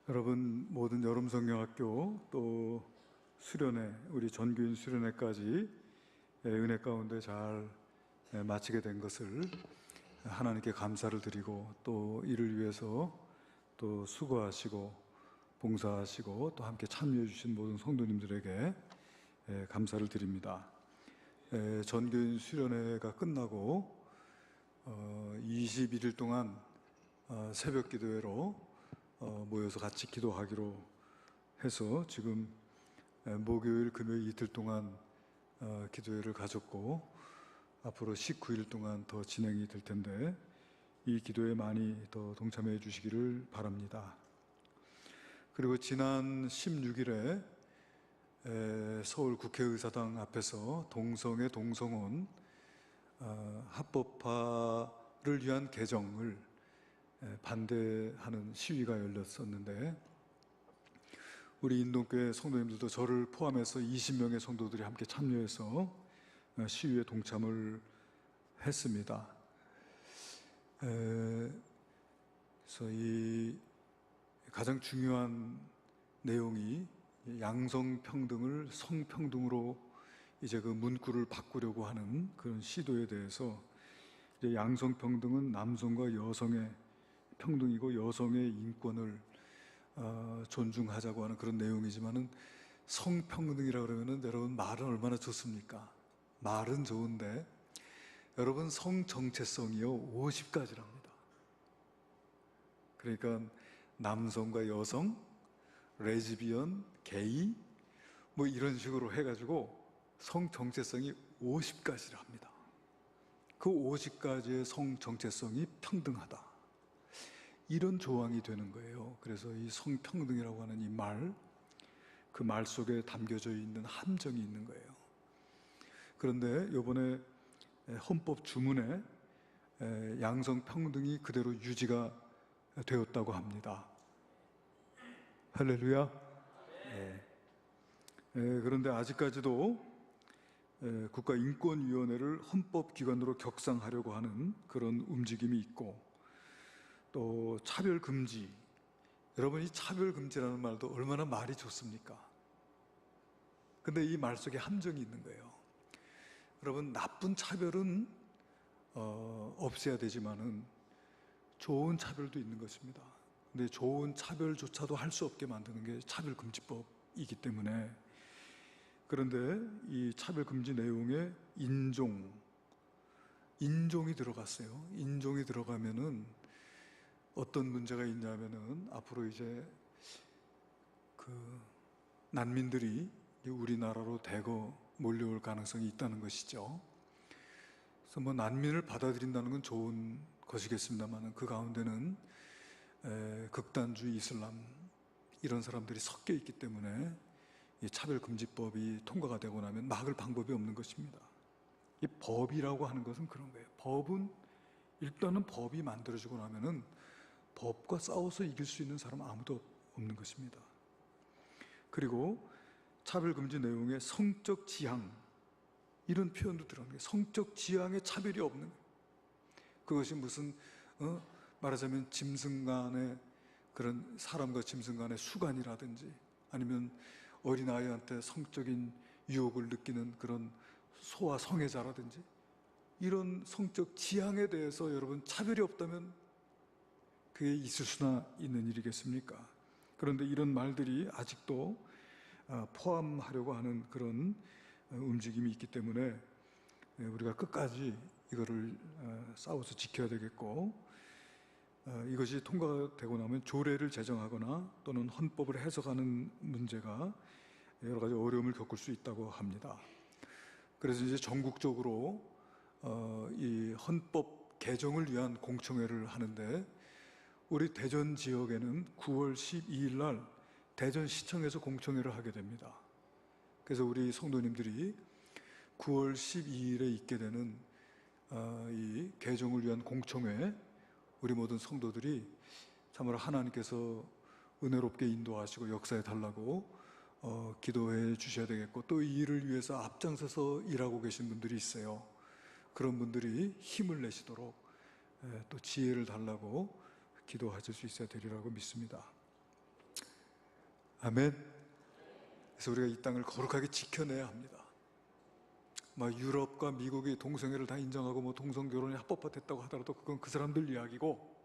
여러분 모든 여름성경학교 또 수련회, 우리 전교인 수련회까지 은혜 가운데 잘 마치게 된 것을 하나님께 감사를 드리고, 또 이를 위해서 또 수고하시고 봉사하시고 또 함께 참여해 주신 모든 성도님들에게 감사를 드립니다. 전교인 수련회가 끝나고 21일 동안 새벽 기도회로 모여서 같이 기도하기로 해서 지금 목요일, 금요일 이틀 동안 기도회를 가졌고, 앞으로 19일 동안 더 진행이 될 텐데 이 기도에 많이 더 동참해 주시기를 바랍니다. 그리고 지난 16일에 서울 국회의사당 앞에서 동성애 동성혼 합법화를 위한 개정을 반대하는 시위가 열렸었는데, 우리 인동교회 성도님들도 저를 포함해서 20명의 성도들이 함께 참여해서 시위에 동참을 했습니다. 그래서 이 가장 중요한 내용이 양성평등을 성평등으로 이제 그 문구를 바꾸려고 하는 그런 시도에 대해서, 이제 양성평등은 남성과 여성의 평등이고 여성의 인권을 존중하자고 하는 그런 내용이지만은, 성평등이라고 그러면은 여러분 말은 얼마나 좋습니까? 말은 좋은데 여러분 성정체성이요 50가지랍니다. 그러니까 남성과 여성, 레즈비언, 게이 뭐 이런 식으로 해가지고 성정체성이 50가지랍니다. 그 50가지의 성정체성이 평등하다, 이런 조항이 되는 거예요. 그래서 이 성평등이라고 하는 이 말, 그 말 속에 담겨져 있는 함정이 있는 거예요. 그런데 이번에 헌법 주문에 양성평등이 그대로 유지가 되었다고 합니다. 할렐루야. 그런데 아직까지도 국가인권위원회를 헌법기관으로 격상하려고 하는 그런 움직임이 있고, 또 차별금지, 여러분 이 차별금지라는 말도 얼마나 말이 좋습니까? 근데 이 말 속에 함정이 있는 거예요. 여러분, 나쁜 차별은 없애야 되지만은 좋은 차별도 있는 것입니다. 근데 좋은 차별조차도 할 수 없게 만드는 게 차별금지법이기 때문에, 그런데 이 차별금지 내용에 인종이 들어갔어요. 인종이 들어가면은 어떤 문제가 있냐면은, 앞으로 이제 그 난민들이 우리나라로 대거 몰려올 가능성이 있다는 것이죠. 그래서 뭐 난민을 받아들인다는 건 좋은 것이겠습니다만, 그 가운데는 극단주의 이슬람 이런 사람들이 섞여 있기 때문에 이 차별금지법이 통과가 되고 나면 막을 방법이 없는 것입니다. 이 법이라고 하는 것은 그런 거예요. 법은 일단은 법이 만들어지고 나면은 법과 싸워서 이길 수 있는 사람은 아무도 없는 것입니다. 그리고 차별금지 내용에 성적 지향, 이런 표현도 들어가는 거예요. 성적 지향에 차별이 없는 거예요. 그것이 무슨 말하자면 짐승 간의, 그런 사람과 짐승 간의 수간이라든지, 아니면 어린아이한테 성적인 유혹을 느끼는 그런 소아 성애자라든지, 이런 성적 지향에 대해서 여러분 차별이 없다면 그게 있을 수나 있는 일이겠습니까? 그런데 이런 말들이 아직도 포함하려고 하는 그런 움직임이 있기 때문에 우리가 끝까지 이거를 싸워서 지켜야 되겠고, 이것이 통과되고 나면 조례를 제정하거나 또는 헌법을 해석하는 문제가 여러 가지 어려움을 겪을 수 있다고 합니다. 그래서 이제 전국적으로 이 헌법 개정을 위한 공청회를 하는데, 우리 대전 지역에는 9월 12일 날 대전시청에서 공청회를 하게 됩니다. 그래서 우리 성도님들이 9월 12일에 있게 되는 이 개정을 위한 공청회, 우리 모든 성도들이 참으로 하나님께서 은혜롭게 인도하시고 역사해 달라고 기도해 주셔야 되겠고, 또 이 일을 위해서 앞장서서 일하고 계신 분들이 있어요. 그런 분들이 힘을 내시도록 또 지혜를 달라고 기도하실 수 있어야 되리라고 믿습니다. 아멘. 그래서 우리가 이 땅을 거룩하게 지켜내야 합니다. 막 유럽과 미국이 동성애를 다 인정하고 뭐 동성결혼이 합법화됐다고 하더라도 그건 그 사람들 이야기고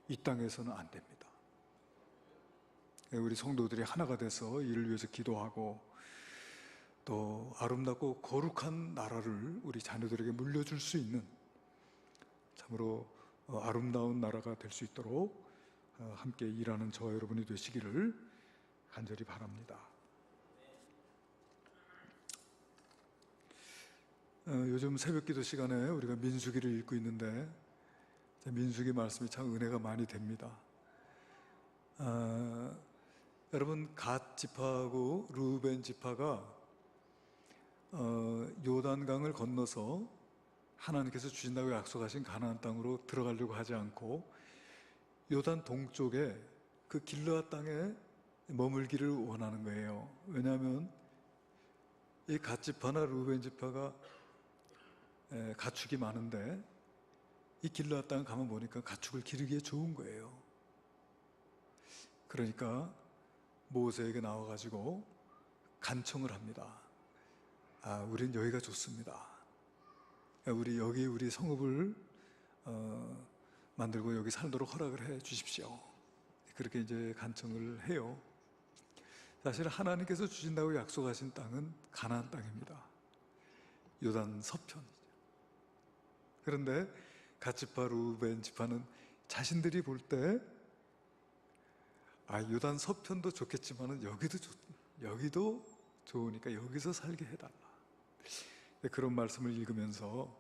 이 땅에서는 안 됩니다. 우리 성도들이 하나가 돼서 이를 위해서 기도하고 또 아름답고 거룩한 나라를 우리 자녀들에게 물려줄 수 있는 참으로 아름다운 나라가 될 수 있도록 함께 일하는 저와 여러분이 되시기를 간절히 바랍니다. 요즘 새벽기도 시간에 우리가 민수기를 읽고 있는데 민수기 말씀이 참 은혜가 많이 됩니다. 여러분 갓 지파하고 르우벤 지파가 요단강을 건너서 하나님께서 주신다고 약속하신 가나안 땅으로 들어가려고 하지 않고 요단 동쪽에 그 길르앗 땅에 머물기를 원하는 거예요. 왜냐하면 이 갓 지파나 르우벤 지파가 가축이 많은데 이 길르앗 땅에 가면 보니까 가축을 기르기에 좋은 거예요. 그러니까 모세에게 나와가지고 간청을 합니다. 우린 여기가 좋습니다. 우리 성읍을 만들고 여기 살도록 허락을 해 주십시오. 그렇게 이제 간청을 해요. 사실 하나님께서 주신다고 약속하신 땅은 가나안 땅입니다. 요단 서편이죠. 그런데 갓 지파, 르우벤 지파는 자신들이 볼 때 요단 서편도 좋겠지만은 여기도 좋으니까 여기서 살게 해달라. 그런 말씀을 읽으면서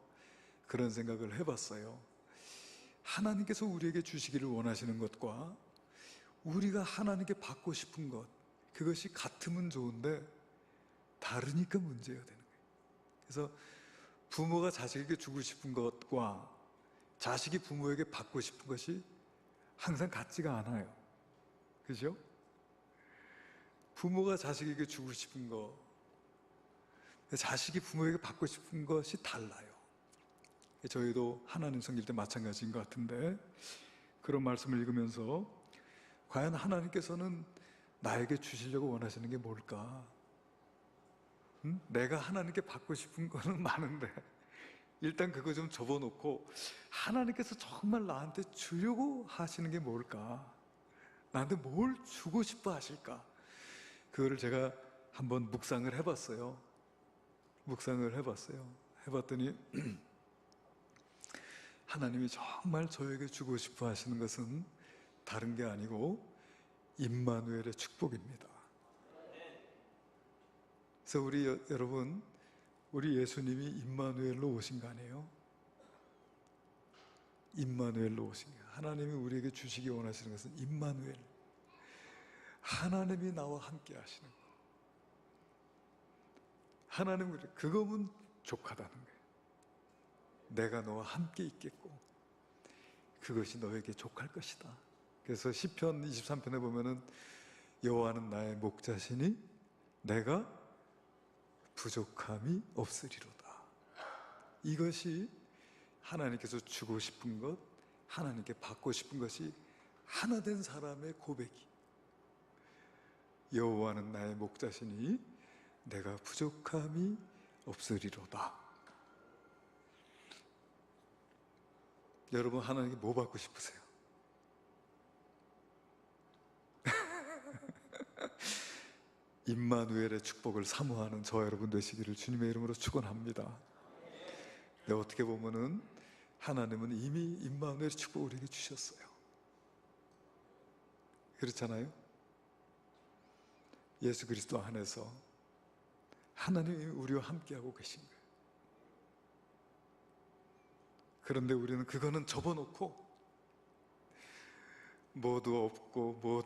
그런 생각을 해봤어요. 하나님께서 우리에게 주시기를 원하시는 것과 우리가 하나님께 받고 싶은 것, 그것이 같으면 좋은데 다르니까 문제가 되는 거예요. 그래서 부모가 자식에게 주고 싶은 것과 자식이 부모에게 받고 싶은 것이 항상 같지가 않아요. 그죠? 부모가 자식에게 주고 싶은 것, 자식이 부모에게 받고 싶은 것이 달라요. 저희도 하나님 섬길 때 마찬가지인 것 같은데 그런 말씀을 읽으면서 과연 하나님께서는 나에게 주시려고 원하시는 게 뭘까? 내가 하나님께 받고 싶은 거는 많은데 일단 그거 좀 접어놓고 하나님께서 정말 나한테 주려고 하시는 게 뭘까? 나한테 뭘 주고 싶어 하실까? 그거를 제가 한번 묵상을 해봤어요. 해봤더니 하나님이 정말 저에게 주고 싶어 하시는 것은 다른 게 아니고 임마누엘의 축복입니다. 그래서 여러분, 우리 예수님이 임마누엘로 오신 거 아니에요? 임마누엘로 오신 거예요. 하나님이 우리에게 주시기 원하시는 것은 임마누엘, 하나님이 나와 함께 하시는 거. 하나님, 그거면 족하다는 거예요. 내가 너와 함께 있겠고 그것이 너에게 족할 것이다. 그래서 시편 23편에 보면은 여호와는 나의 목자시니 내가 부족함이 없으리로다. 이것이 하나님께서 주고 싶은 것, 하나님께 받고 싶은 것이 하나 된 사람의 고백이, 여호와는 나의 목자시니 내가 부족함이 없으리로다. 여러분, 하나님께 뭐 받고 싶으세요? 임마누엘의 축복을 사모하는 저와 여러분 되시기를 주님의 이름으로 축원합니다. 어떻게 보면은 하나님은 이미 임마누엘의 축복을 우리에게 주셨어요. 그렇잖아요? 예수 그리스도 안에서 하나님이 우리와 함께하고 계신 거예요. 그런데 우리는 그거는 접어놓고 뭐도 없고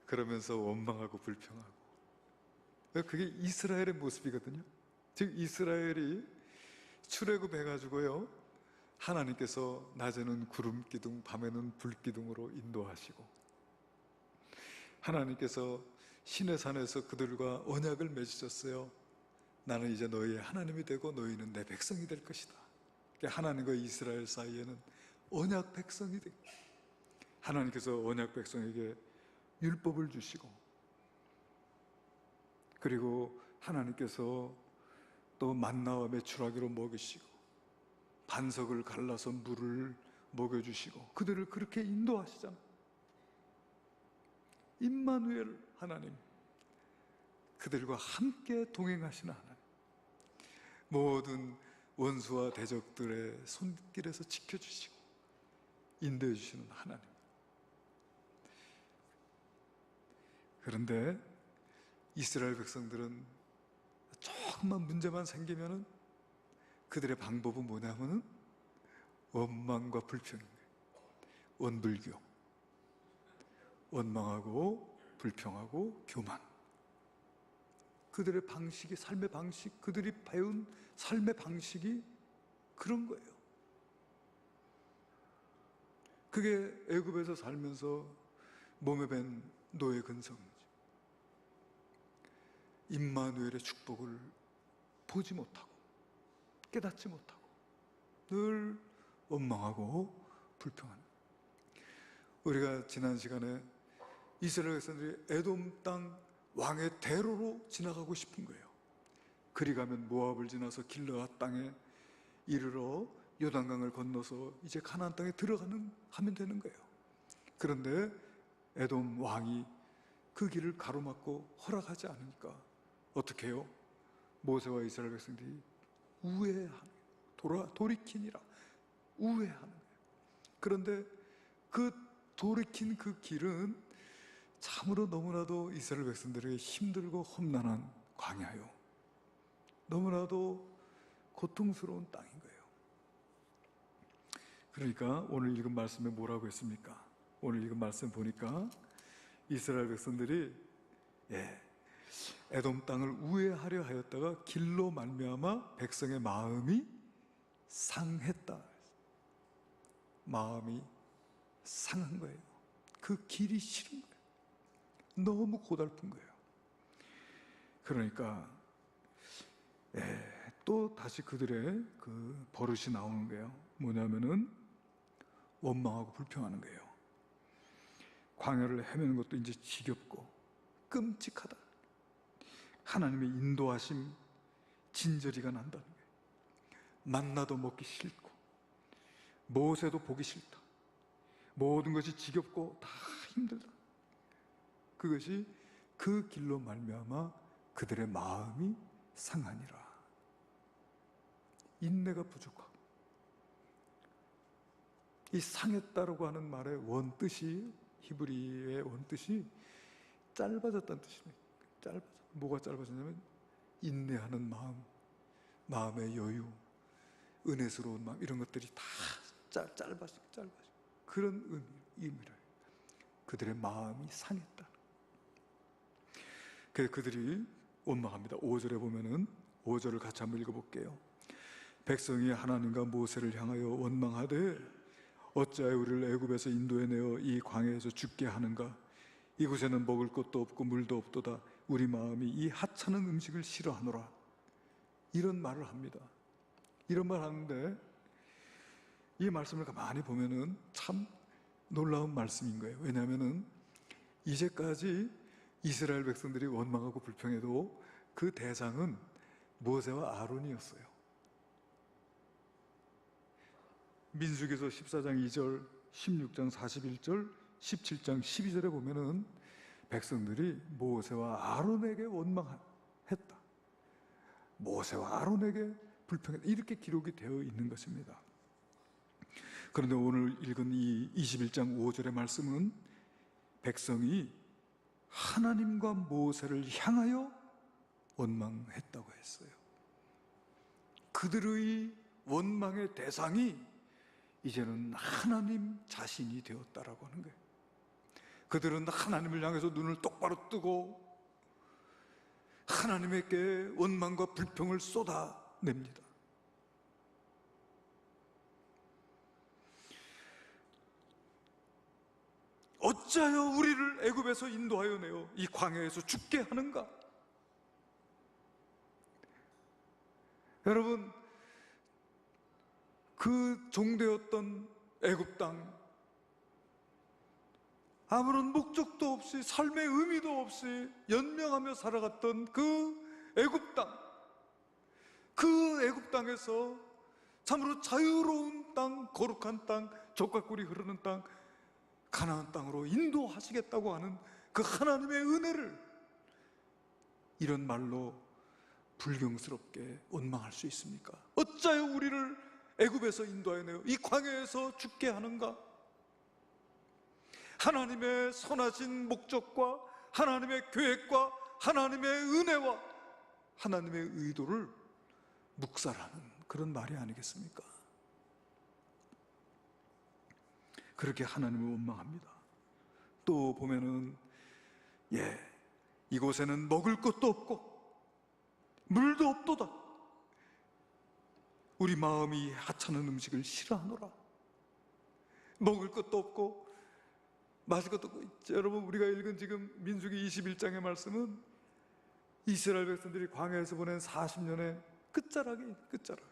그러면서 원망하고 불평하고, 그게 이스라엘의 모습이거든요. 즉 이스라엘이 출애굽해가지고요, 하나님께서 낮에는 구름 기둥, 밤에는 불 기둥으로 인도하시고, 하나님께서 시내산에서 그들과 언약을 맺으셨어요. 나는 이제 너희의 하나님이 되고 너희는 내 백성이 될 것이다. 하나님과 이스라엘 사이에는 언약 백성이 되고 하나님께서 언약 백성에게 율법을 주시고, 그리고 하나님께서 또 만나와 메추라기로 먹이시고, 반석을 갈라서 물을 먹여주시고, 그들을 그렇게 인도하시잖아요. 임마누엘 하나님, 그들과 함께 동행하시는 하나님, 모든 원수와 대적들의 손길에서 지켜주시고 인도해 주시는 하나님. 그런데 이스라엘 백성들은 조금만 문제만 생기면은 그들의 방법은 뭐냐면은 원망과 불평인 거예요. 원불교, 원망하고 불평하고 교만. 그들의 방식이, 삶의 방식, 그들이 배운 삶의 방식이 그런 거예요. 그게 애굽에서 살면서 몸에 밴 노예 근성이죠. 임마누엘의 축복을 보지 못하고 깨닫지 못하고 늘 원망하고 불평하는. 우리가 지난 시간에 이스라엘 백성들이 에돔 땅 왕의 대로로 지나가고 싶은 거예요. 그리 가면 모압을 지나서 길르앗 땅에 이르러 요단강을 건너서 이제 가나안 땅에 하면 되는 거예요. 그런데 에돔 왕이 그 길을 가로막고 허락하지 않으니까 어떻게 해요? 모세와 이스라엘 백성들이 돌이키니라 우회하는 거예요. 그런데 그 돌이킨 그 길은 참으로 너무나도 이스라엘 백성들에게 힘들고 험난한 광야요, 너무나도 고통스러운 땅인 거예요. 그러니까 오늘 읽은 말씀에 뭐라고 했습니까? 오늘 읽은 말씀 보니까 이스라엘 백성들이 에돔 땅을 우회하려 하였다가 길로 말미암아 백성의 마음이 상했다. 마음이 상한 거예요. 그 길이 싫은 거예요. 너무 고달픈 거예요. 그러니까 또 다시 그들의 그 버릇이 나오는 거예요. 뭐냐면은 원망하고 불평하는 거예요. 광야를 헤매는 것도 이제 지겹고 끔찍하다. 하나님의 인도하심 진저리가 난다는 거예요. 만나도 먹기 싫고 모세도 보기 싫다. 모든 것이 지겹고 다 힘들다. 그것이 그 길로 말미암아 그들의 마음이 상하니라. 인내가 부족하고, 이 상했다라고 하는 말의 원뜻이, 히브리의 원뜻이 짧아졌다는 뜻입니다. 뭐가 짧아졌냐면 인내하는 마음, 마음의 여유, 은혜스러운 마음, 이런 것들이 다 짧아지고 그런 의미를. 그들의 마음이 상했다. 그래서 그들이 원망합니다. 5절에 보면은 5절을 같이 한번 읽어볼게요. 백성이 하나님과 모세를 향하여 원망하되 어찌하여 우리를 애굽에서 인도해내어 이 광야에서 죽게 하는가? 이곳에는 먹을 것도 없고 물도 없도다. 우리 마음이 이 하찮은 음식을 싫어하노라. 이런 말을 합니다. 이런 말 하는데 이 말씀을 가만히 보면은 참 놀라운 말씀인 거예요. 왜냐하면은 이제까지 이스라엘 백성들이 원망하고 불평해도 그 대상은 모세와 아론이었어요. 민수기서 14장 2절, 16장 41절, 17장 12절에 보면은 백성들이 모세와 아론에게 원망했다. 모세와 아론에게 불평했다. 이렇게 기록이 되어 있는 것입니다. 그런데 오늘 읽은 이 21장 5절의 말씀은 백성이 하나님과 모세를 향하여 원망했다고 했어요. 그들의 원망의 대상이 이제는 하나님 자신이 되었다라고 하는 거예요. 그들은 하나님을 향해서 눈을 똑바로 뜨고 하나님에게 원망과 불평을 쏟아냅니다. 어찌하여 우리를 애굽에서 인도하여 내어 이 광야에서 죽게 하는가? 여러분, 그 종되었던 애굽 땅, 아무런 목적도 없이 삶의 의미도 없이 연명하며 살아갔던 그 애굽 땅, 그 애굽 땅에서 참으로 자유로운 땅, 거룩한 땅, 젖과 꿀이 흐르는 땅, 가나안 땅으로 인도하시겠다고 하는 그 하나님의 은혜를 이런 말로 불경스럽게 원망할 수 있습니까? 어찌하여 우리를 애굽에서 인도하여 내어 이 광야에서 죽게 하는가? 하나님의 선하신 목적과 하나님의 계획과 하나님의 은혜와 하나님의 의도를 묵살하는 그런 말이 아니겠습니까? 그렇게 하나님을 원망합니다. 또 보면은 이곳에는 먹을 것도 없고 물도 없도다. 우리 마음이 하찮은 음식을 싫어하노라. 먹을 것도 없고 마실 것도 없고. 여러분, 우리가 읽은 지금 민수기 21장의 말씀은 이스라엘 백성들이 광야에서 보낸 40년의 끝자락이 끝자락.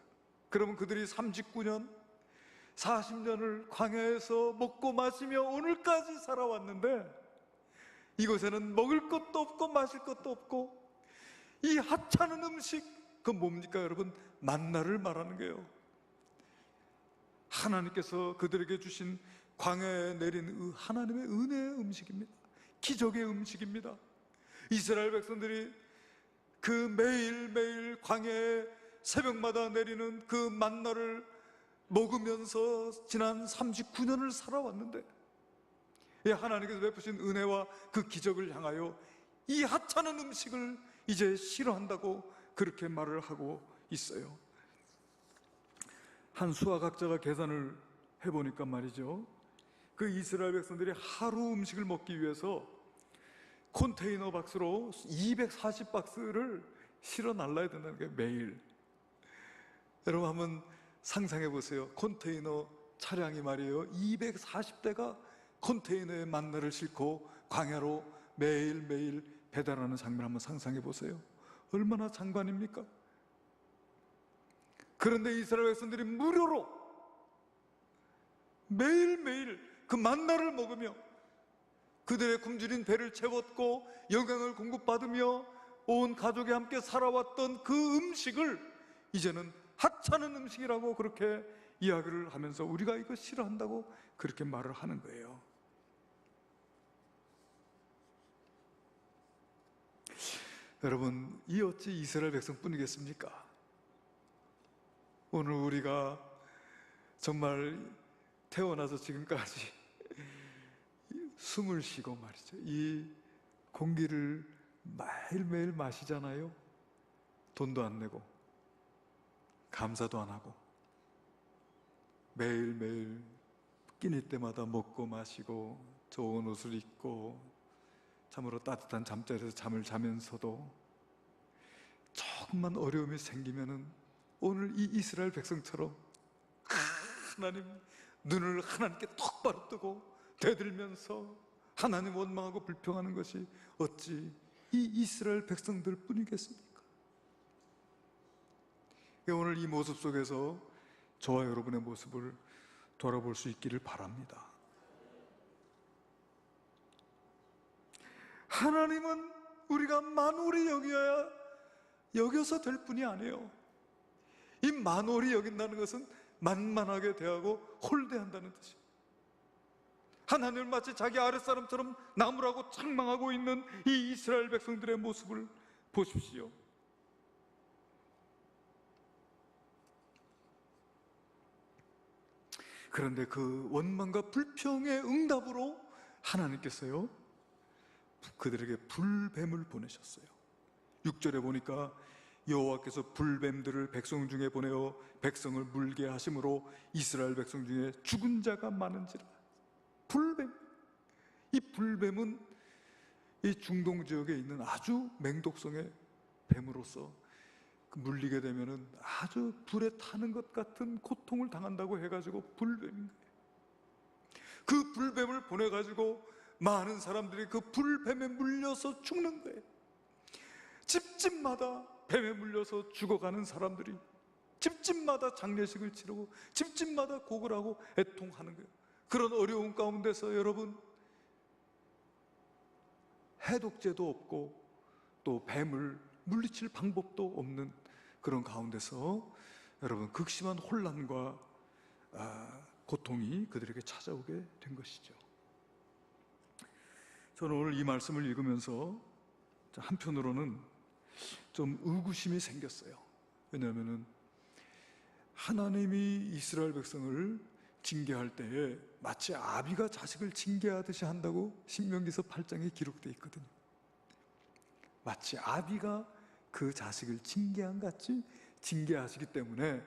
그러면 그들이 39년 40년을 광야에서 먹고 마시며 오늘까지 살아왔는데 이곳에는 먹을 것도 없고 마실 것도 없고 이 하찮은 음식, 그건 뭡니까 여러분? 만나를 말하는 거예요. 하나님께서 그들에게 주신 광야에 내린 하나님의 은혜의 음식입니다. 기적의 음식입니다. 이스라엘 백성들이 그 매일매일 광야에 새벽마다 내리는 그 만나를 먹으면서 지난 39년을 살아왔는데 하나님께서 베푸신 은혜와 그 기적을 향하여 이 하찮은 음식을 이제 싫어한다고 그렇게 말을 하고 있어요. 한 수학학자가 계산을 해보니까 말이죠, 그 이스라엘 백성들이 하루 음식을 먹기 위해서 컨테이너 박스로 240박스를 실어 날라야 된다는 게 매일. 여러분 한번 상상해 보세요. 컨테이너 차량이 말이에요 240대가 컨테이너에 만나를 싣고 광야로 매일매일 배달하는 장면 한번 상상해 보세요. 얼마나 장관입니까? 그런데 이스라엘 백성들이 무료로 매일매일 그 만나를 먹으며 그들의 굶주린 배를 채웠고 영양을 공급받으며 온 가족이 함께 살아왔던 그 음식을 이제는 하찮은 음식이라고 그렇게 이야기를 하면서 우리가 이거 싫어한다고 그렇게 말을 하는 거예요. 여러분, 이 어찌 이스라엘 백성뿐이겠습니까? 오늘 우리가 정말 태어나서 지금까지 숨을 쉬고 말이죠, 이 공기를 매일매일 마시잖아요. 돈도 안 내고 감사도 안 하고 매일매일 끼니 때마다 먹고 마시고 좋은 옷을 입고 참으로 따뜻한 잠자리에서 잠을 자면서도 조금만 어려움이 생기면은 오늘 이 이스라엘 백성처럼 하나님 눈을 하나님께 똑바로 뜨고 대들면서 하나님 원망하고 불평하는 것이 어찌 이 이스라엘 백성들 뿐이겠습니까? 오늘 이 모습 속에서 저와 여러분의 모습을 돌아볼 수 있기를 바랍니다. 하나님은 우리가 만홀히 여겨서 될 뿐이 아니에요. 이 만홀히 여긴다는 것은 만만하게 대하고 홀대한다는 뜻이에요. 하나님을 마치 자기 아랫사람처럼 나무라고 책망하고 있는 이 이스라엘 백성들의 모습을 보십시오. 그런데 그 원망과 불평의 응답으로 하나님께서요 그들에게 불뱀을 보내셨어요. 6절에 보니까 여호와께서 불뱀들을 백성 중에 보내어 백성을 물게 하심으로 이스라엘 백성 중에 죽은 자가 많은지라. 불뱀, 이 불뱀은 이 중동 지역에 있는 아주 맹독성의 뱀으로서 물리게 되면은 아주 불에 타는 것 같은 고통을 당한다고 해가지고 불뱀인 거예요. 그 불뱀을 보내가지고 많은 사람들이 그 불뱀에 물려서 죽는 거예요. 집집마다 뱀에 물려서 죽어가는 사람들이 집집마다 장례식을 치르고 집집마다 곡을 하고 애통하는 거예요. 그런 어려운 가운데서 여러분, 해독제도 없고 또 뱀을 물리칠 방법도 없는 그런 가운데서 여러분 극심한 혼란과 고통이 그들에게 찾아오게 된 것이죠. 저는 오늘 이 말씀을 읽으면서 한편으로는 좀 의구심이 생겼어요. 왜냐하면 하나님이 이스라엘 백성을 징계할 때에 마치 아비가 자식을 징계하듯이 한다고 신명기서 8장에 기록되어 있거든요. 마치 아비가 그 자식을 징계한 같이 징계하시기 때문에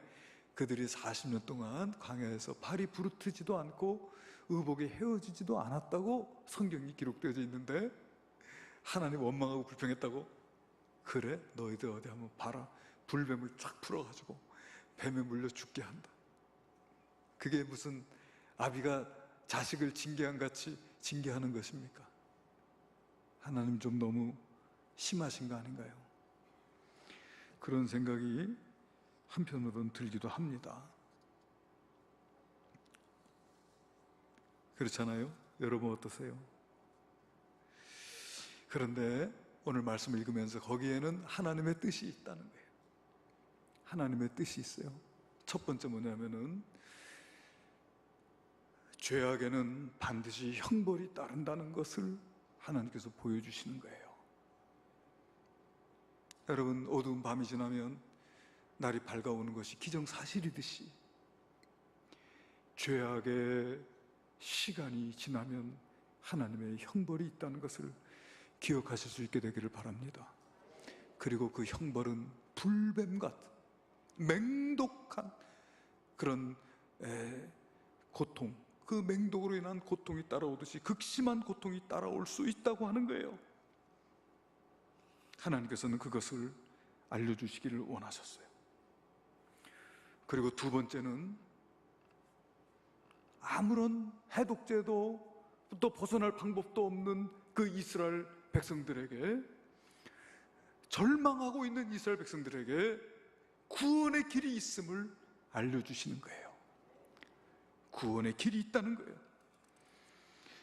그들이 40년 동안 광야에서 발이 부르트지도 않고 의복이 헤어지지도 않았다고 성경이 기록되어져 있는데, 하나님 원망하고 불평했다고? 그래? 너희들 어디 한번 봐라. 불뱀을 쫙 풀어가지고 뱀에 물려 죽게 한다. 그게 무슨 아비가 자식을 징계한 같이 징계하는 것입니까? 하나님 좀 너무 심하신 거 아닌가요? 그런 생각이 한편으로는 들기도 합니다. 그렇잖아요? 여러분 어떠세요? 그런데 오늘 말씀을 읽으면서 거기에는 하나님의 뜻이 있다는 거예요. 하나님의 뜻이 있어요. 첫 번째 뭐냐면은 죄악에는 반드시 형벌이 따른다는 것을 하나님께서 보여주시는 거예요. 여러분, 어두운 밤이 지나면 날이 밝아오는 것이 기정사실이듯이 죄악의 시간이 지나면 하나님의 형벌이 있다는 것을 기억하실 수 있게 되기를 바랍니다. 그리고 그 형벌은 불뱀 같은 맹독한 그런 고통, 그 맹독으로 인한 고통이 따라오듯이 극심한 고통이 따라올 수 있다고 하는 거예요. 하나님께서는 그것을 알려주시기를 원하셨어요. 그리고 두 번째는 아무런 해독제도 또 벗어날 방법도 없는 그 이스라엘 백성들에게, 절망하고 있는 이스라엘 백성들에게 구원의 길이 있음을 알려주시는 거예요. 구원의 길이 있다는 거예요.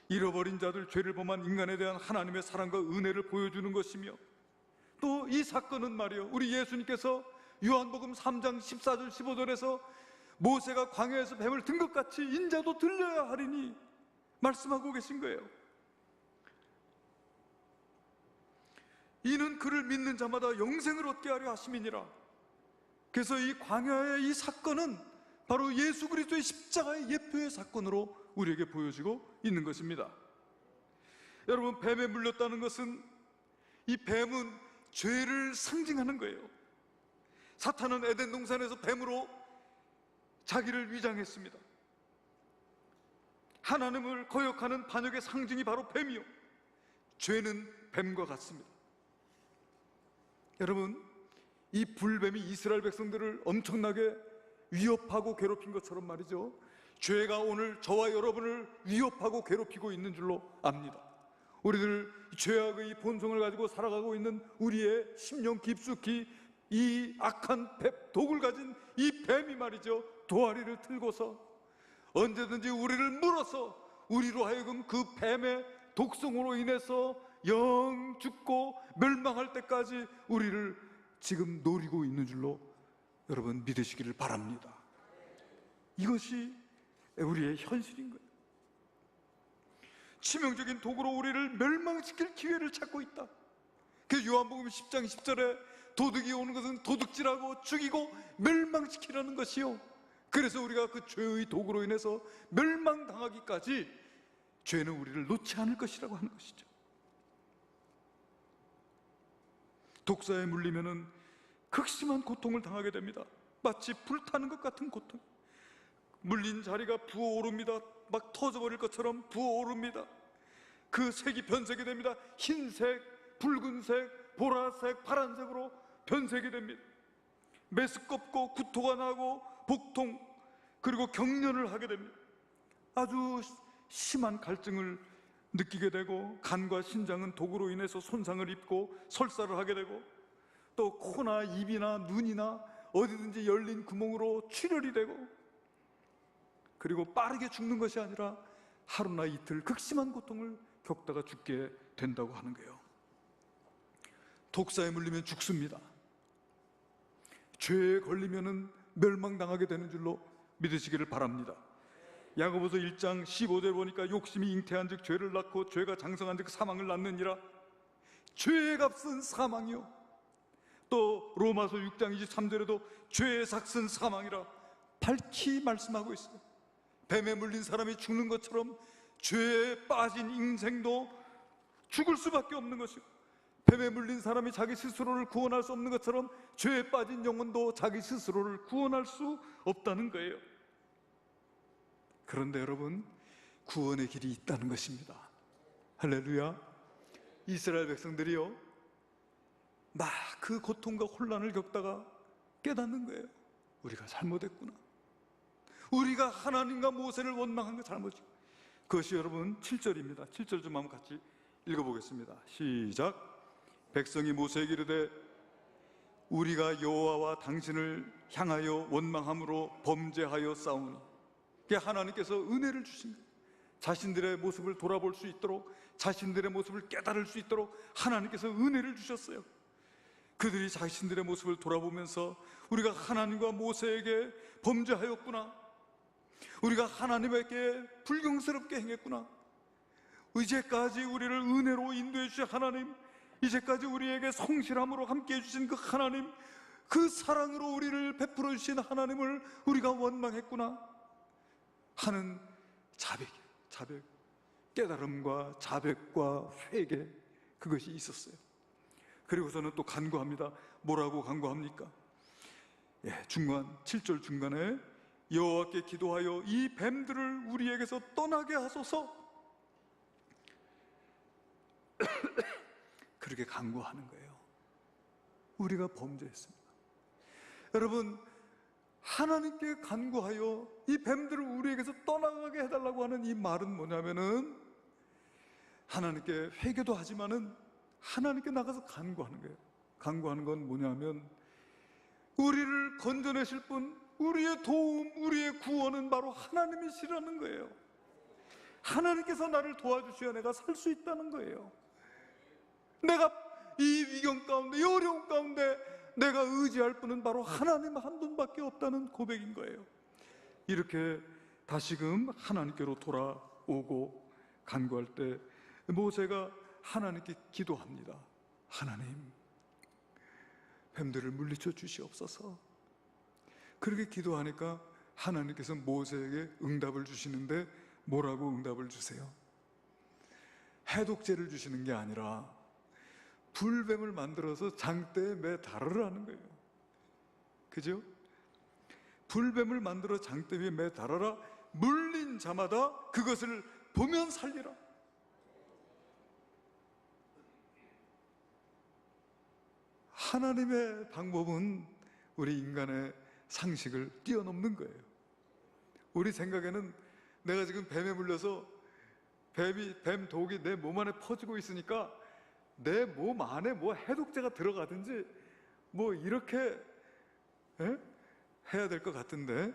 잃어버린 자들, 죄를 범한 인간에 대한 하나님의 사랑과 은혜를 보여주는 것이며, 또 이 사건은 말이요, 우리 예수님께서 요한복음 3장 14절 15절에서 모세가 광야에서 뱀을 든 것 같이 인자도 들려야 하리니 말씀하고 계신 거예요. 이는 그를 믿는 자마다 영생을 얻게 하려 하심이니라. 그래서 이 광야의 이 사건은 바로 예수 그리스도의 십자가의 예표의 사건으로 우리에게 보여지고 있는 것입니다. 여러분, 뱀에 물렸다는 것은, 이 뱀은 죄를 상징하는 거예요. 사탄은 에덴 동산에서 뱀으로 자기를 위장했습니다. 하나님을 거역하는 반역의 상징이 바로 뱀이요, 죄는 뱀과 같습니다. 여러분, 이 불뱀이 이스라엘 백성들을 엄청나게 위협하고 괴롭힌 것처럼 말이죠, 죄가 오늘 저와 여러분을 위협하고 괴롭히고 있는 줄로 압니다. 우리들 죄악의 본성을 가지고 살아가고 있는 우리의 심령 깊숙이 이 악한 독을 가진 이 뱀이 말이죠, 도아리를 틀고서 언제든지 우리를 물어서 우리로 하여금 그 뱀의 독성으로 인해서 영 죽고 멸망할 때까지 우리를 지금 노리고 있는 줄로 여러분 믿으시기를 바랍니다. 이것이 우리의 현실인 거예요. 치명적인 독으로 우리를 멸망시킬 기회를 찾고 있다. 그래서 요한복음 10장 10절에 도둑이 오는 것은 도둑질하고 죽이고 멸망시키라는 것이요, 그래서 우리가 그 죄의 독으로 인해서 멸망당하기까지 죄는 우리를 놓지 않을 것이라고 하는 것이죠. 독사에 물리면은 극심한 고통을 당하게 됩니다. 마치 불타는 것 같은 고통. 물린 자리가 부어오릅니다. 막 터져버릴 것처럼 부어오릅니다. 그 색이 변색이 됩니다. 흰색, 붉은색, 보라색, 파란색으로 변색이 됩니다. 메스껍고 구토가 나고 복통, 그리고 경련을 하게 됩니다. 아주 심한 갈증을 느끼게 되고, 간과 신장은 독으로 인해서 손상을 입고 설사를 하게 되고, 또 코나 입이나 눈이나 어디든지 열린 구멍으로 출혈이 되고, 그리고 빠르게 죽는 것이 아니라 하루나 이틀 극심한 고통을 겪다가 죽게 된다고 하는 거예요. 독사에 물리면 죽습니다. 죄에 걸리면은 멸망당하게 되는 줄로 믿으시기를 바랍니다. 야고보서 1장 15절 보니까 욕심이 잉태한즉 죄를 낳고 죄가 장성한즉 사망을 낳느니라. 죄의 값은 사망이요. 또 로마서 6장 23절에도 죄의 삭은 사망이라 밝히 말씀하고 있어요. 뱀에 물린 사람이 죽는 것처럼 죄에 빠진 인생도 죽을 수밖에 없는 것이고, 뱀에 물린 사람이 자기 스스로를 구원할 수 없는 것처럼 죄에 빠진 영혼도 자기 스스로를 구원할 수 없다는 거예요. 그런데 여러분, 구원의 길이 있다는 것입니다. 할렐루야. 이스라엘 백성들이요, 막 그 고통과 혼란을 겪다가 깨닫는 거예요. 우리가 잘못했구나. 우리가 하나님과 모세를 원망한 거 잘못이고. 그것이 여러분 7절입니다. 7절 좀 한번 같이 읽어보겠습니다. 시작. 백성이 모세에게 이르되 우리가 여호와와 당신을 향하여 원망함으로 범죄하여 싸우니. 하나님께서 은혜를 주신 거예요. 자신들의 모습을 돌아볼 수 있도록, 자신들의 모습을 깨달을 수 있도록 하나님께서 은혜를 주셨어요. 그들이 자신들의 모습을 돌아보면서 우리가 하나님과 모세에게 범죄하였구나, 우리가 하나님에게 불경스럽게 행했구나, 이제까지 우리를 은혜로 인도해 주신 하나님, 이제까지 우리에게 성실함으로 함께해 주신 그 하나님, 그 사랑으로 우리를 베풀어 주신 하나님을 우리가 원망했구나 하는 자백, 깨달음과 자백과 회개, 그것이 있었어요. 그리고서는 또 간구합니다. 뭐라고 간구합니까? 중간 7절 중간에 여호와께 기도하여 이 뱀들을 우리에게서 떠나게 하소서. 그렇게 간구하는 거예요. 우리가 범죄했습니다. 여러분, 하나님께 간구하여 이 뱀들을 우리에게서 떠나가게 해달라고 하는 이 말은 뭐냐면은, 하나님께 회개도 하지만은 하나님께 나가서 간구하는 거예요. 간구하는 건 뭐냐면, 우리를 건져내실 분, 우리의 도움, 우리의 구원은 바로 하나님이시라는 거예요. 하나님께서 나를 도와주셔야 내가 살 수 있다는 거예요. 내가 이 위경 가운데, 이 어려움 가운데 내가 의지할 분은 바로 하나님 한 분밖에 없다는 고백인 거예요. 이렇게 다시금 하나님께로 돌아오고 간구할 때 모세가 하나님께 기도합니다. 하나님, 뱀들을 물리쳐 주시옵소서. 그렇게 기도하니까 하나님께서 모세에게 응답을 주시는데, 뭐라고 응답을 주세요? 해독제를 주시는 게 아니라 불뱀을 만들어서 장대에 매달으라는 거예요. 그죠? 불뱀을 만들어 장대 위에 매달아라. 물린 자마다 그것을 보면 살리라. 하나님의 방법은 우리 인간의 상식을 뛰어넘는 거예요. 우리 생각에는 내가 지금 뱀에 물려서 뱀 독이 내 몸 안에 퍼지고 있으니까 내 몸 안에 뭐 해독제가 들어가든지 뭐 이렇게 해야 될 것 같은데,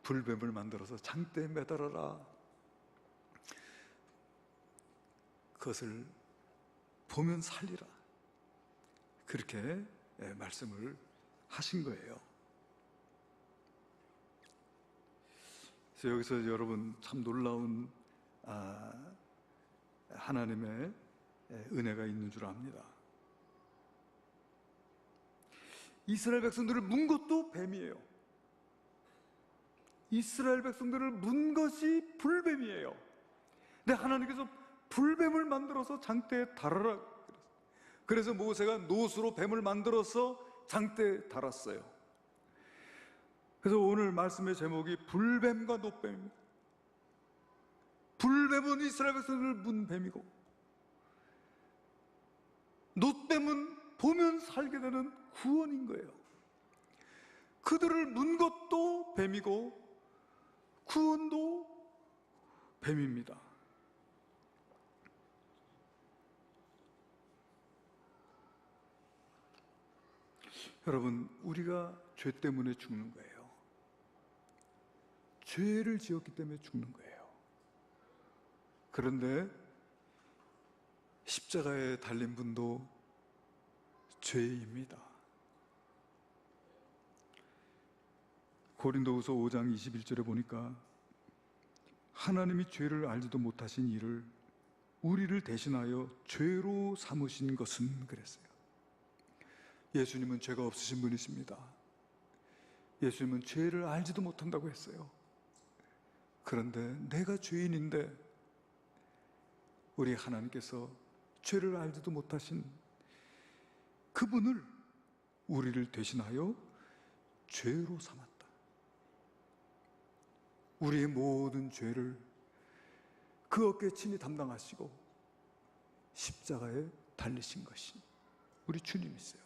불뱀을 만들어서 장대에 매달아라. 그것을 보면 살리라. 그렇게 말씀을 하신 거예요. 그래서 여기서 여러분 참 놀라운 하나님의 은혜가 있는 줄 압니다. 이스라엘 백성들을 문 것도 뱀이에요. 이스라엘 백성들을 문 것이 불뱀이에요. 근데 하나님께서 불뱀을 만들어서 장대에 달아라. 그래서 모세가 노수로 뱀을 만들어서 장대에 달았어요. 그래서 오늘 말씀의 제목이 불뱀과 놋뱀입니다. 불뱀은 이스라엘 백성들을 문 뱀이고, 놋뱀은 보면 살게 되는 구원인 거예요. 그들을 문 것도 뱀이고 구원도 뱀입니다. 여러분, 우리가 죄 때문에 죽는 거예요. 죄를 지었기 때문에 죽는 거예요. 그런데 십자가에 달린 분도 죄입니다. 고린도후서 5장 21절에 보니까 하나님이 죄를 알지도 못하신 이를 우리를 대신하여 죄로 삼으신 것은 그랬어요. 예수님은 죄가 없으신 분이십니다. 예수님은 죄를 알지도 못한다고 했어요. 그런데 내가 죄인인데 우리 하나님께서 죄를 알지도 못하신 그분을 우리를 대신하여 죄로 삼았다. 우리의 모든 죄를 그 어깨에 친히 담당하시고 십자가에 달리신 것이 우리 주님이세요.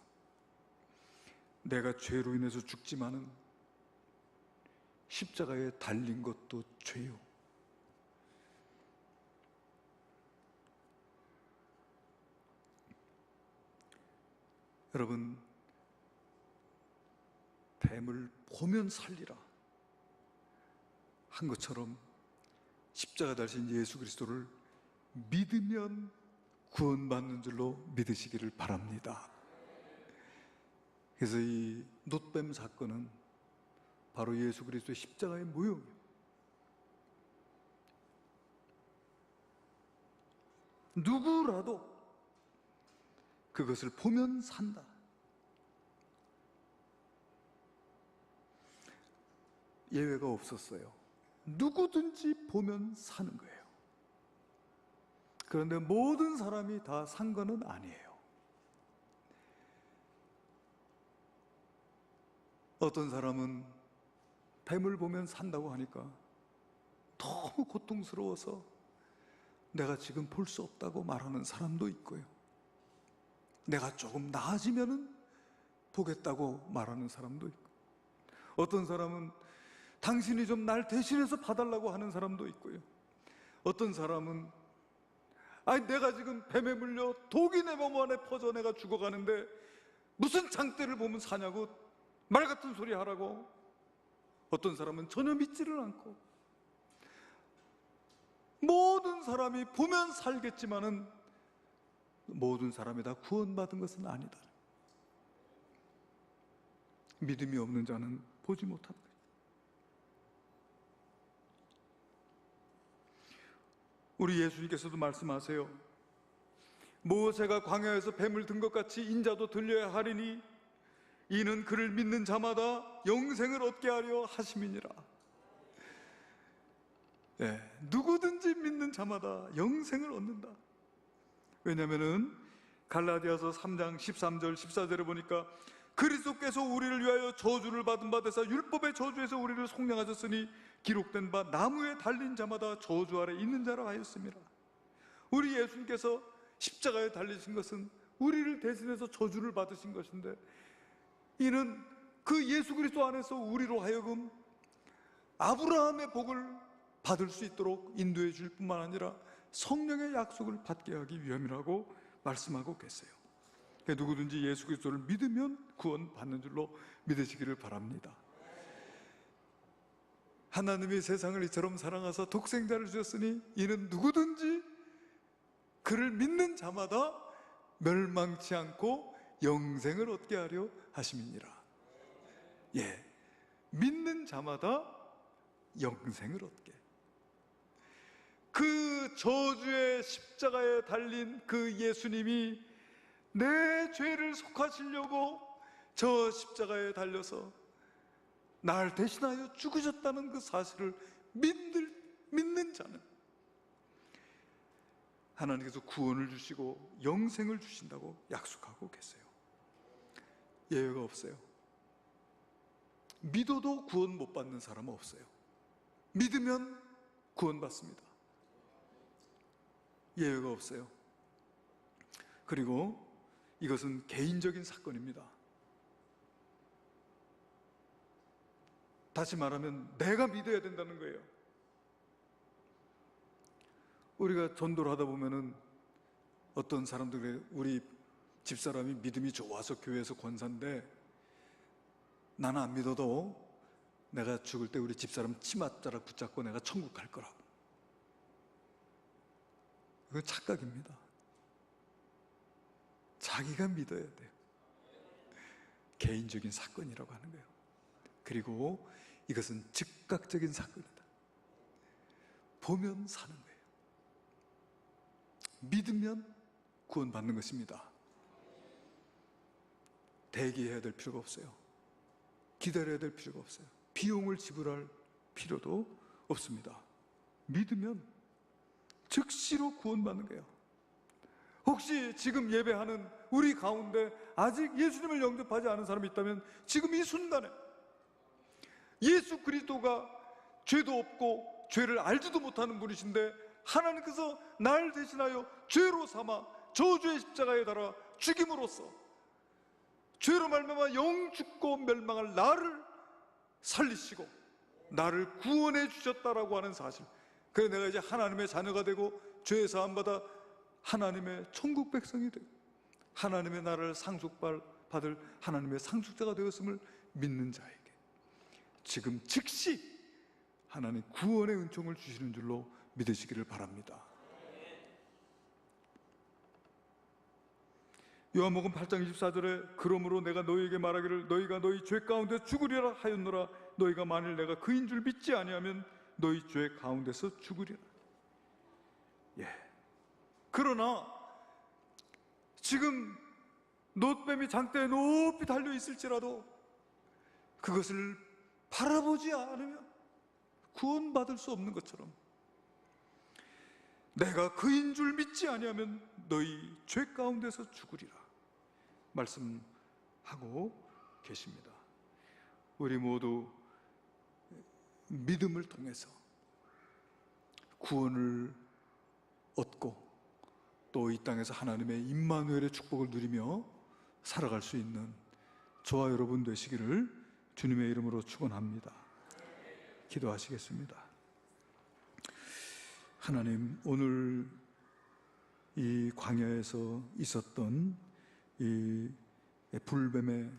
내가 죄로 인해서 죽지만은 십자가에 달린 것도 죄요. 여러분, 뱀을 보면 살리라 한 것처럼 십자가 달신 예수 그리스도를 믿으면 구원받는 줄로 믿으시기를 바랍니다. 그래서 이 놋뱀 사건은 바로 예수 그리스도의 십자가의 모형이에요. 누구라도 그것을 보면 산다. 예외가 없었어요. 누구든지 보면 사는 거예요. 그런데 모든 사람이 다 산 거는 아니에요. 어떤 사람은 뱀을 보면 산다고 하니까 너무 고통스러워서 내가 지금 볼 수 없다고 말하는 사람도 있고요. 내가 조금 나아지면은 보겠다고 말하는 사람도 있고, 어떤 사람은 당신이 좀 날 대신해서 봐달라고 하는 사람도 있고요. 어떤 사람은 아니 내가 지금 뱀에 물려 독이 내 몸 안에 퍼져 내가 죽어가는데 무슨 장대를 보면 사냐고 말 같은 소리 하라고. 어떤 사람은 전혀 믿지를 않고, 모든 사람이 보면 살겠지만은 모든 사람이 다 구원받은 것은 아니다. 믿음이 없는 자는 보지 못한다. 우리 예수님께서도 말씀하세요. 모세가 광야에서 뱀을 든 것 같이 인자도 들려야 하리니 이는 그를 믿는 자마다 영생을 얻게 하려 하심이니라. 누구든지 믿는 자마다 영생을 얻는다. 왜냐하면 갈라디아서 3장 13절 14절에 보니까 그리스도께서 우리를 위하여 저주를 받은 바 되사 율법의 저주에서 우리를 속량하셨으니 기록된 바 나무에 달린 자마다 저주 아래 있는 자라 하였습니다. 우리 예수님께서 십자가에 달리신 것은 우리를 대신해서 저주를 받으신 것인데, 이는 그 예수 그리스도 안에서 우리로 하여금 아브라함의 복을 받을 수 있도록 인도해 줄 뿐만 아니라 성령의 약속을 받게 하기 위함이라고 말씀하고 계세요. 누구든지 예수 그리스도를 믿으면 구원받는 줄로 믿으시기를 바랍니다. 하나님이 세상을 이처럼 사랑하사 독생자를 주셨으니 이는 누구든지 그를 믿는 자마다 멸망치 않고 영생을 얻게 하려 하심이니라. 믿는 자마다 영생을 얻게. 그 저주의 십자가에 달린 그 예수님이 내 죄를 속하시려고 저 십자가에 달려서 날 대신하여 죽으셨다는 그 사실을 믿는 자는 하나님께서 구원을 주시고 영생을 주신다고 약속하고 계세요. 예외가 없어요. 믿어도 구원 못 받는 사람은 없어요. 믿으면 구원받습니다. 예외가 없어요. 그리고 이것은 개인적인 사건입니다. 다시 말하면 내가 믿어야 된다는 거예요. 우리가 전도를 하다 보면은 어떤 사람들이 우리 집사람이 믿음이 좋아서 교회에서 권사인데 나는 안 믿어도 내가 죽을 때 우리 집사람 치맛자락 붙잡고 내가 천국 갈 거라고. 그건 착각입니다. 자기가 믿어야 돼요. 개인적인 사건이라고 하는 거예요. 그리고 이것은 즉각적인 사건이다. 보면 사는 거예요. 믿으면 구원받는 것입니다. 대기해야 될 필요가 없어요. 기다려야 될 필요가 없어요. 비용을 지불할 필요도 없습니다. 믿으면 즉시로 구원받는 거예요. 혹시 지금 예배하는 우리 가운데 아직 예수님을 영접하지 않은 사람이 있다면 지금 이 순간에 예수 그리스도가 죄도 없고 죄를 알지도 못하는 분이신데 하나님께서 날 대신하여 죄로 삼아 저주의 십자가에 달아 죽임으로써 죄로 말미암아 영 죽고 멸망할 나를 살리시고 나를 구원해 주셨다라고 하는 사실, 그래 내가 이제 하나님의 자녀가 되고 죄 사함 받아 하나님의 천국 백성이 되고 하나님의 나라를 상속받을 하나님의 상속자가 되었음을 믿는 자에게 지금 즉시 하나님 구원의 은총을 주시는 줄로 믿으시기를 바랍니다. 요한복음 8장 24절에 그러므로 내가 너희에게 말하기를 너희가 너희 죄 가운데 죽으리라 하였노라. 너희가 만일 내가 그인 줄 믿지 아니하면 너희 죄 가운데서 죽으리라. 예. 그러나 지금 놋뱀이 장대에 높이 달려 있을지라도 그것을 바라보지 않으면 구원받을 수 없는 것처럼 내가 그인 줄 믿지 아니하면 너희 죄 가운데서 죽으리라 말씀하고 계십니다. 우리 모두 믿음을 통해서 구원을 얻고 또 이 땅에서 하나님의 임마누엘의 축복을 누리며 살아갈 수 있는 저와 여러분 되시기를 주님의 이름으로 축원합니다. 기도하시겠습니다. 하나님, 오늘 이 광야에서 있었던 이 불뱀의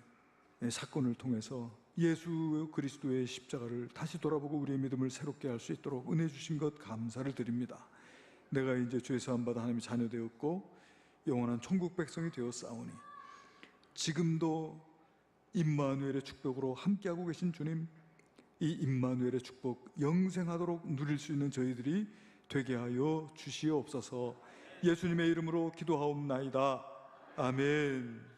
사건을 통해서 예수 그리스도의 십자가를 다시 돌아보고 우리의 믿음을 새롭게 할 수 있도록 은혜 주신 것 감사를 드립니다. 내가 이제 죄 사함 받아 하나님의 자녀 되었고 영원한 천국 백성이 되었사오니 지금도 임마누엘의 축복으로 함께하고 계신 주님, 이 임마누엘의 축복 영생하도록 누릴 수 있는 저희들이 되게 하여 주시옵소서. 예수님의 이름으로 기도하옵나이다. 아멘.